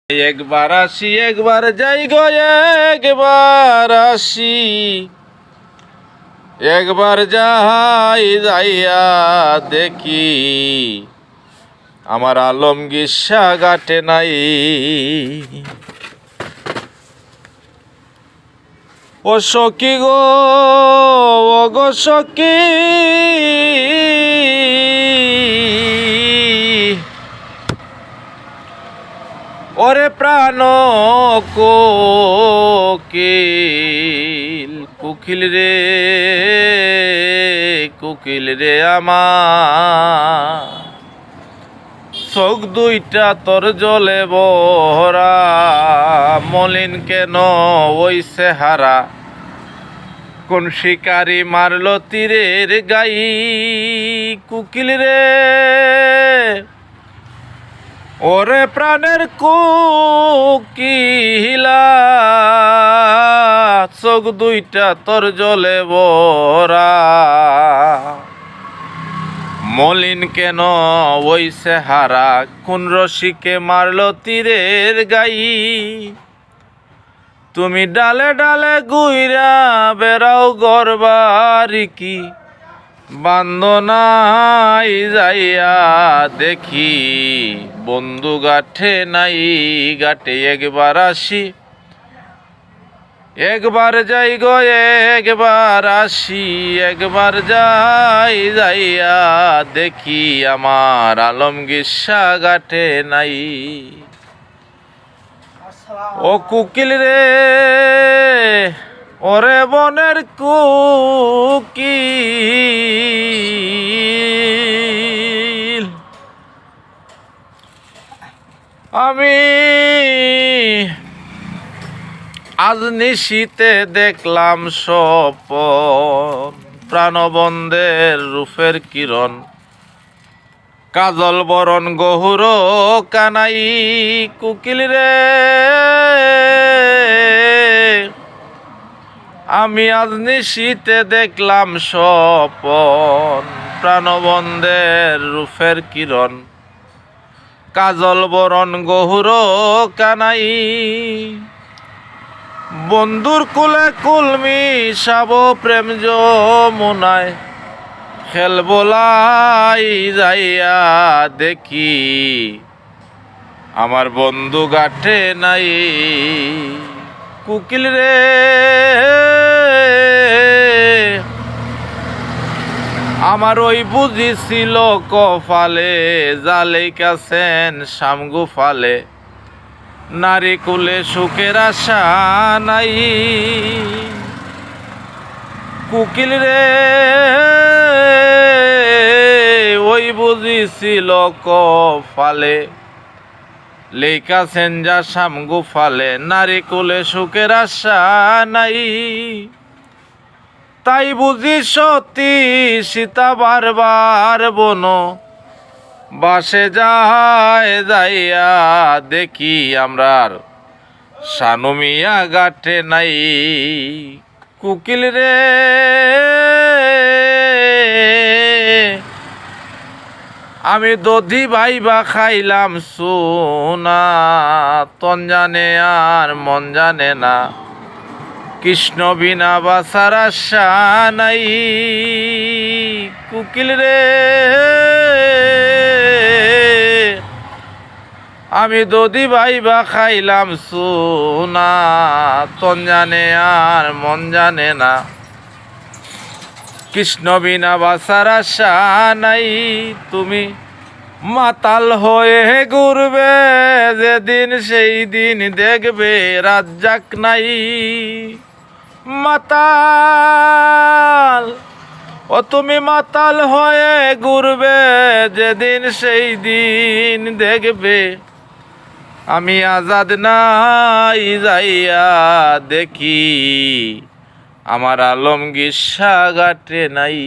একবার আসি একবার যাই গো, একবার আসি একবার যাই, যাইয়া দেখি আমার আলমগীর ঘাটে নাই। ও সখী গো, ও গো সখী, ওরে প্রাণ কোকিল, কোকিল রে কোকিল রে আমার চোখ দুইটা তোর জলে ভরা, মলিন কেন ওই চেহারা, কোন শিকারি মারল তীরের গাই। কোকিল রে ওরে প্রাণের কোকিলা, চোখ দুইটা তোর জলে ভরা, মলিন কেন ওই চেহারা, কোন রসিকে মারল তীরের গাই। তুমি ডালে ডালে গুইরা বেড়াও গরবারি কি, বান্দনাই যাইয়া দেখি বন্ধু গাঠে নাই। গাঠে একবার আসি একবার যাই গো, একবার আসি একবার যাই, যাইয়া দেখি আমার আলমগীর ঘাটে নাই। ও কোকিল রে ওরে বনের কোকিল, আমি আজ নিশীতে দেখলাম স্বপন, প্রাণবন্ধের রূপের কিরণ, কাজল বরণ গহুর কানাই। কোকিল রে আমি আজ নিশীতে দেখলাম স্বপন, প্রাণবন্ধের রূপের কিরণ, কাজল বরণ গহুর কানাই। বন্ধুর কুলে কুলমি সাব প্রেম যমুনায়, খেলবোলাই যাইয়া দেখি আমার বন্ধু গাঠে নাই। কোকিল রে আমার ওই বুঝিছিল কপালে, জালে কাছেন শামগু ফালে, নারী কুলে সুখের আশা নাই। কোকিল রে ওই বুঝিছিল কপালে, লেখাছেন যা শামগু ফালে, নারী কুলে সুখের আশা নাই। তাই বুঝি সতী সীতা বারবার বন বাসে যায়, যাইয়া দেখি আমরার সানুমিয়া গাঠে নাই। কোকিল রে আমি দধি ভাইবা খাইলাম সোনা, তন জানে আর মন জানে না, কৃষ্ণ বিনা বাসার আশা নাই। কোকিল রে আমি দধি ভাইবা খাইলাম সোনা, তন জানে আর মন জানে না, কৃষ্ণ বিনা বাসার আশা নাই। তুমি মাতাল হয়ে ঘুরবে যেদিন, সেই দিন দেখবে রাজ্জাক নাই। মাতাল ও তুমি মাতাল হয়ে ঘুরবে যেদিন, সেই দিন দেখবে আমি আজাদ নাই। যাইয়া দেখি আমার আলমগীর ঘাটে নাই।